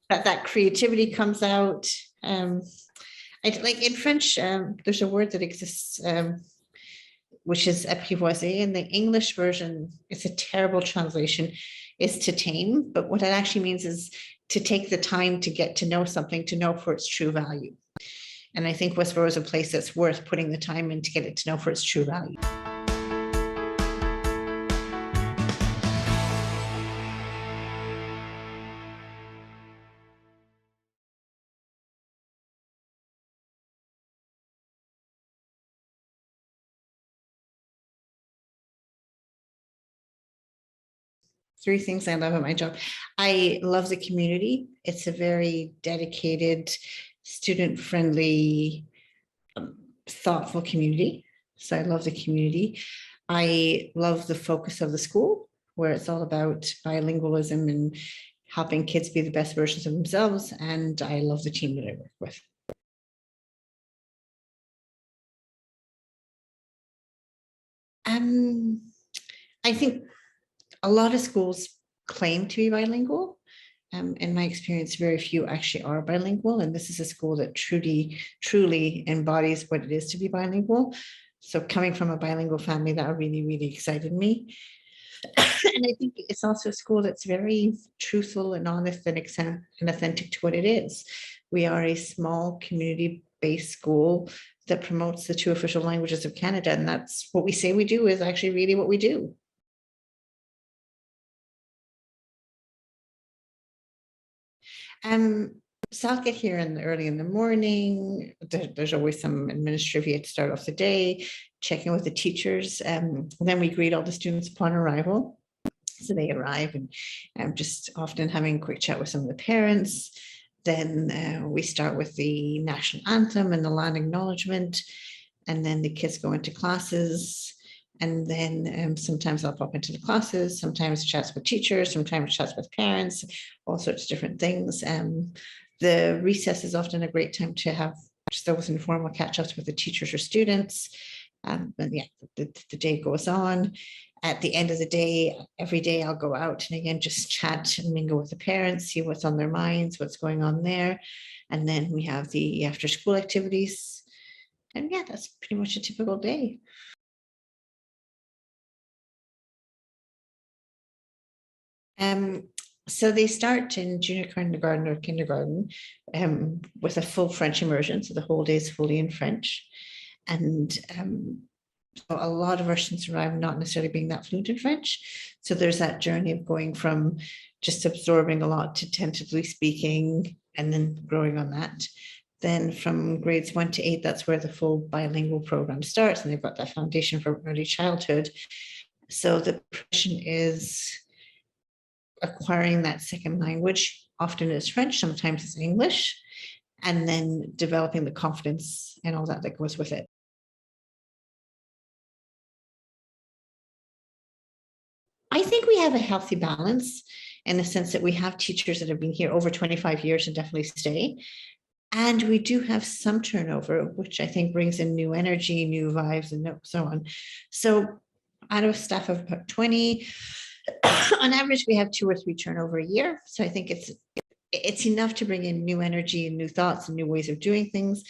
that creativity comes out. Like in French, there's a word that exists, which is apprivoiser. In the English version, it's a terrible translation, is to tame. But what it actually means is to take the time to get to know something, to know for its true value. And I think Westboro is a place that's worth putting the time in to get it to know for its true value. Three things I love at my job. I love the community. It's a very dedicated, student-friendly, thoughtful community. So I love the community. I love the focus of the school, where it's all about bilingualism and helping kids be the best versions of themselves. And I love the team that I work with. I think a lot of schools claim to be bilingual. In my experience, very few actually are bilingual. And this is a school that truly embodies what it is to be bilingual. So coming from a bilingual family, that really excited me. And I think it's also a school that's very truthful and honest and authentic to what it is. We are a small community-based school that promotes the two official languages of Canada. And that's what we say we do is actually really what we do. So I'll get here early in the morning. There's always some administrative to start off the day, checking with the teachers. Then we greet all the students upon arrival. So they arrive and just often having a quick chat with some of the parents. Then we start with the national anthem and the land acknowledgement. And then the kids go into classes. And then sometimes I'll pop into the classes, sometimes chats with teachers, sometimes chats with parents, all sorts of different things. The recess is often a great time to have just those informal catch-ups with the teachers or students. And yeah, the day goes on. At the end of the day, every day I'll go out and again, just chat and mingle with the parents, see what's on their minds, what's going on there. And then we have the after school activities. And yeah, that's pretty much a typical day. So they start in junior kindergarten or kindergarten with a full French immersion. So the whole day is fully in French. And so a lot of our students arrive not necessarily being that fluent in French. So there's that journey of going from just absorbing a lot to tentatively speaking and then growing on that. Then from grades 1 to 8, that's where the full bilingual program starts. And they've got that foundation for early childhood. So the progression is acquiring that second language. Often it's French, sometimes it's English, and then developing the confidence and all that goes with it. I think we have a healthy balance in the sense that we have teachers that have been here over 25 years and definitely stay. And we do have some turnover, which I think brings in new energy, new vibes, and so on. So out of a staff of about 20, on average, we have 2 or 3 turnover a year. So I think it's enough to bring in new energy and new thoughts and new ways of doing things.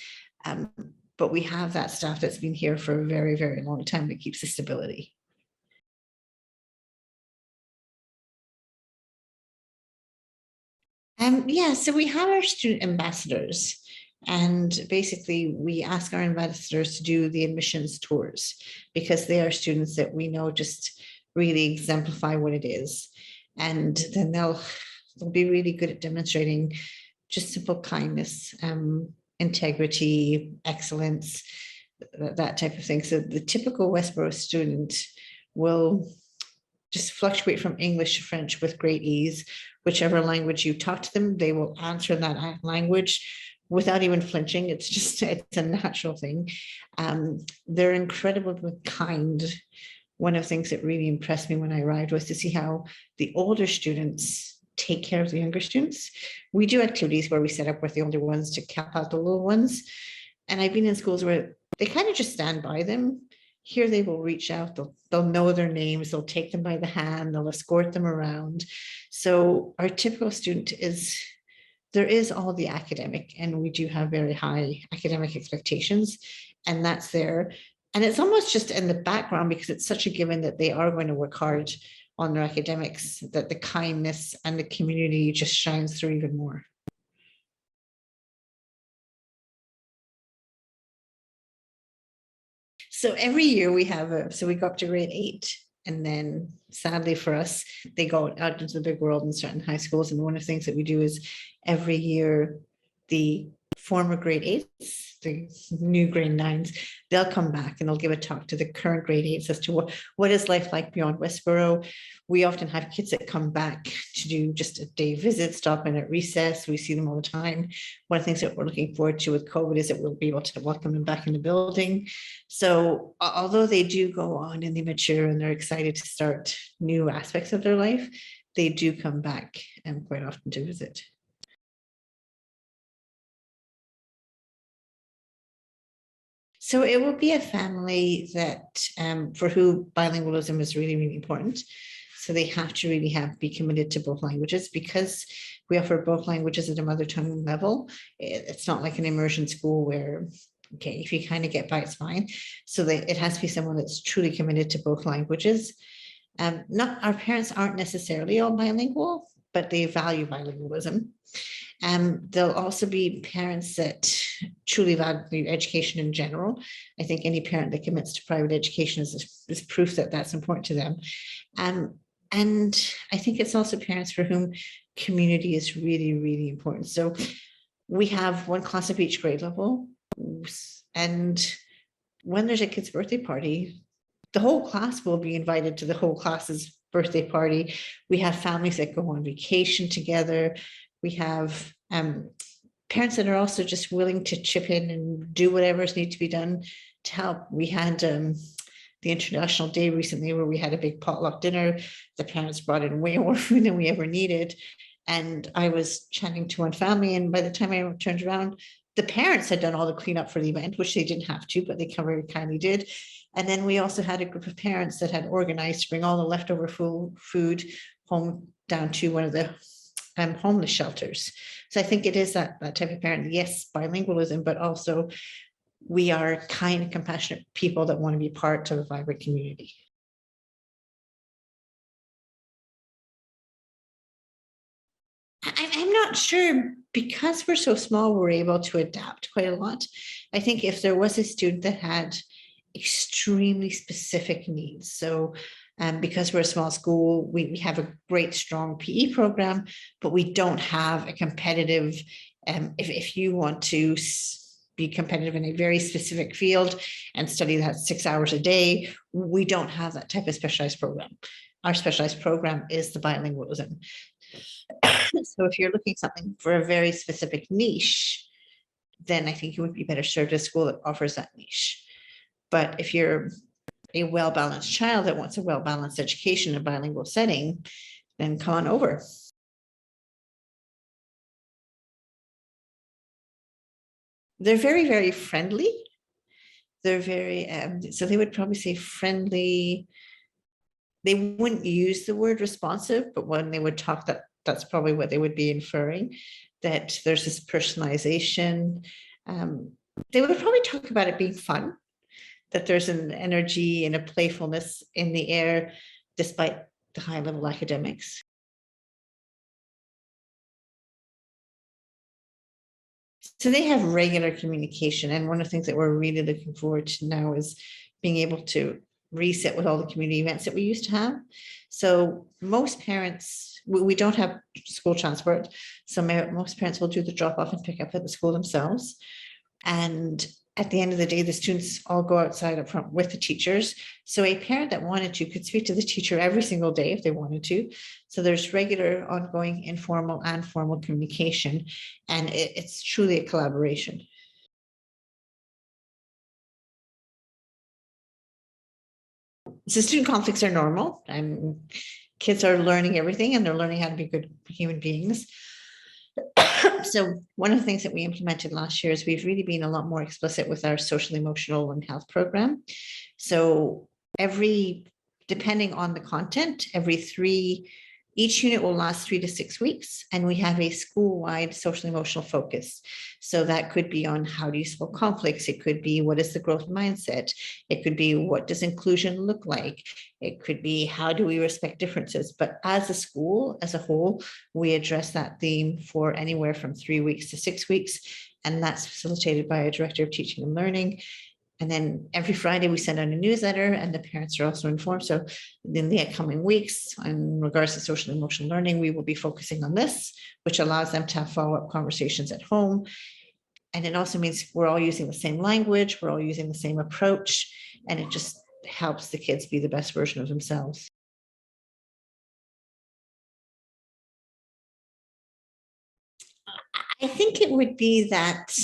But we have that staff that's been here for a very long time that keeps the stability. Yeah, so we have our student ambassadors. And basically, we ask our ambassadors to do the admissions tours because they are students that we know just really exemplify what it is. And then they'll be really good at demonstrating just simple kindness, integrity, excellence, that type of thing. So the typical Westboro student will just fluctuate from English to French with great ease. Whichever language you talk to them, they will answer in that language without even flinching. It's a natural thing. They're incredibly kind. One of the things that really impressed me when I arrived was to see how the older students take care of the younger students. We do activities where we set up with the older ones to cap out the little ones. And I've been in schools where they kind of just stand by them. Here they will reach out, they'll know their names, they'll take them by the hand, they'll escort them around. So our typical student is there is all the academic, and we do have very high academic expectations, and that's there. And it's almost just in the background because it's such a given that they are going to work hard on their academics, that the kindness and the community just shines through even more. So every year we have so we go up to grade 8, and then sadly for us, they go out into the big world and start in high schools. And one of the things that we do is every year, the former grade 8s, the new grade 9s, they'll come back and they'll give a talk to the current grade 8s as to what is life like beyond Westboro. We often have kids that come back to do just a day visit, stop in at recess. We see them all the time. One of the things that we're looking forward to with COVID is that we'll be able to welcome them back in the building. So although they do go on and they mature and they're excited to start new aspects of their life, they do come back quite often to visit. So it will be a family that for who bilingualism is really, really important. So they have to really be committed to both languages, because we offer both languages at a mother tongue level. It's not like an immersion school where, okay, if you kind of get by, it's fine. So it has to be someone that's truly committed to both languages. Not our parents aren't necessarily all bilingual, but they value bilingualism. There'll also be parents that truly value education in general. I think any parent that commits to private education is proof that that's important to them. And I think it's also parents for whom community is really, really important. So we have one class of each grade level. And when there's a kid's birthday party, the whole class will be invited to the whole class's birthday party. We have families that go on vacation together. We have parents that are also just willing to chip in and do whatever's need to be done to help. We had the International Day recently where we had a big potluck dinner. The parents brought in way more food than we ever needed. And I was chatting to one family, and by the time I turned around, the parents had done all the cleanup for the event, which they didn't have to, but they very kindly did. And then we also had a group of parents that had organized to bring all the leftover food home down to one of the homeless shelters. So I think it is that type of parent. Yes, bilingualism, but also we are kind and compassionate people that want to be part of a vibrant community. I'm not sure, because we're so small, we're able to adapt quite a lot. I think if there was a student that had extremely specific needs, so because we're a small school, we have a great, strong PE program, but we don't have a competitive, if you want to be competitive in a very specific field and study that 6 hours a day, we don't have that type of specialized program. Our specialized program is the bilingualism. So if you're looking something for a very specific niche, then I think you would be better served at a school that offers that niche. But if you're a well-balanced child that wants a well-balanced education in a bilingual setting, then come on over. They're very, very friendly. They're very, so they would probably say friendly. They wouldn't use the word responsive, but when they would talk, that's probably what they would be inferring, that there's this personalization. They would probably talk about it being fun, that there's an energy and a playfulness in the air, despite the high level academics. So they have regular communication. And one of the things that we're really looking forward to now is being able to reset with all the community events that we used to have. So most parents, we don't have school transport. So most parents will do the drop off and pick up at the school themselves. And at the end of the day, the students all go outside up front with the teachers. So a parent that wanted to could speak to the teacher every single day if they wanted to. So there's regular, ongoing, informal and formal communication, and it's truly a collaboration. So student conflicts are normal, and kids are learning everything, and they're learning how to be good human beings. So one of the things that we implemented last year is we've really been a lot more explicit with our social, emotional, and health program. So depending on the content, every 3 Each unit will last 3 to 6 weeks, and we have a school-wide social emotional focus. So that could be on how do you solve conflicts? It could be what is the growth mindset? It could be what does inclusion look like? It could be how do we respect differences? But as a school, as a whole, we address that theme for anywhere from 3 weeks to 6 weeks, and that's facilitated by a director of teaching and learning. And then every Friday we send out a newsletter, and the parents are also informed. So in the upcoming weeks, in regards to social and emotional learning, we will be focusing on this, which allows them to have follow-up conversations at home. And it also means we're all using the same language, we're all using the same approach, and it just helps the kids be the best version of themselves. I think it would be that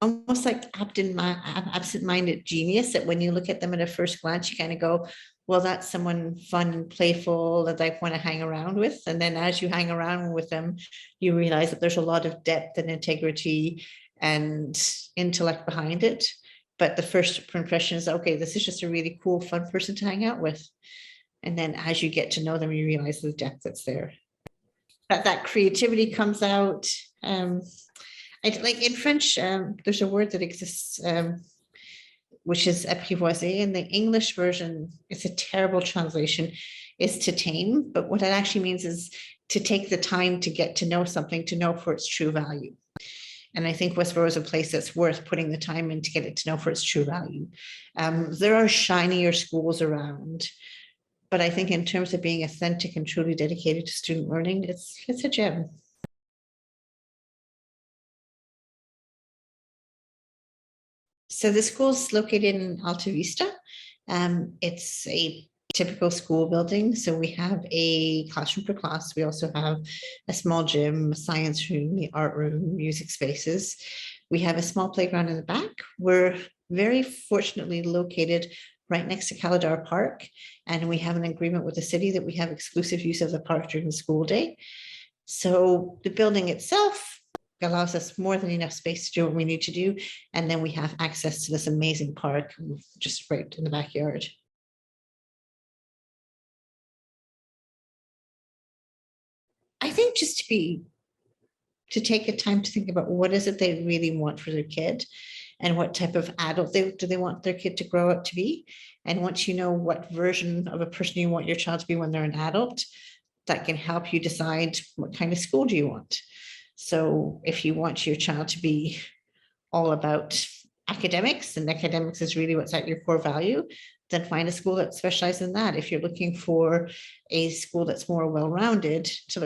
almost like absent-minded genius, that when you look at them at a first glance, you kind of go, well, that's someone fun and playful that I want to hang around with. And then as you hang around with them, you realize that there's a lot of depth and integrity and intellect behind it. But the first impression is, okay, this is just a really cool, fun person to hang out with. And then as you get to know them, you realize the depth that's there. That creativity comes out. Like in French, there's a word that exists, which is apprivoiser. In the English version, it's a terrible translation, is to tame. But what it actually means is to take the time to get to know something, to know for its true value. And I think Westboro is a place that's worth putting the time in to get it to know for its true value. There are shinier schools around, but I think in terms of being authentic and truly dedicated to student learning, it's a gem. So the school is located in Alta Vista. It's a typical school building. So we have a classroom per class. We also have a small gym, a science room, the art room, music spaces. We have a small playground in the back. We're very fortunately located right next to Calidar Park, and we have an agreement with the city that we have exclusive use of the park during the school day. So the building itself allows us more than enough space to do what we need to do. And then we have access to this amazing park just right in the backyard. I think just to take the time to think about what is it they really want for their kid, and what type of adult do they want their kid to grow up to be. And once you know what version of a person you want your child to be when they're an adult, that can help you decide what kind of school do you want. So if you want your child to be all about academics, and academics is really what's at your core value, then find a school that specializes in that. If you're looking for a school that's more well-rounded, to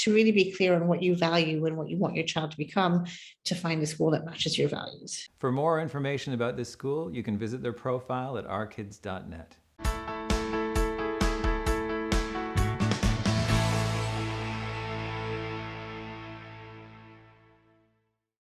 really be clear on what you value and what you want your child to become, to find a school that matches your values. For more information about this school, you can visit their profile at ourkids.net.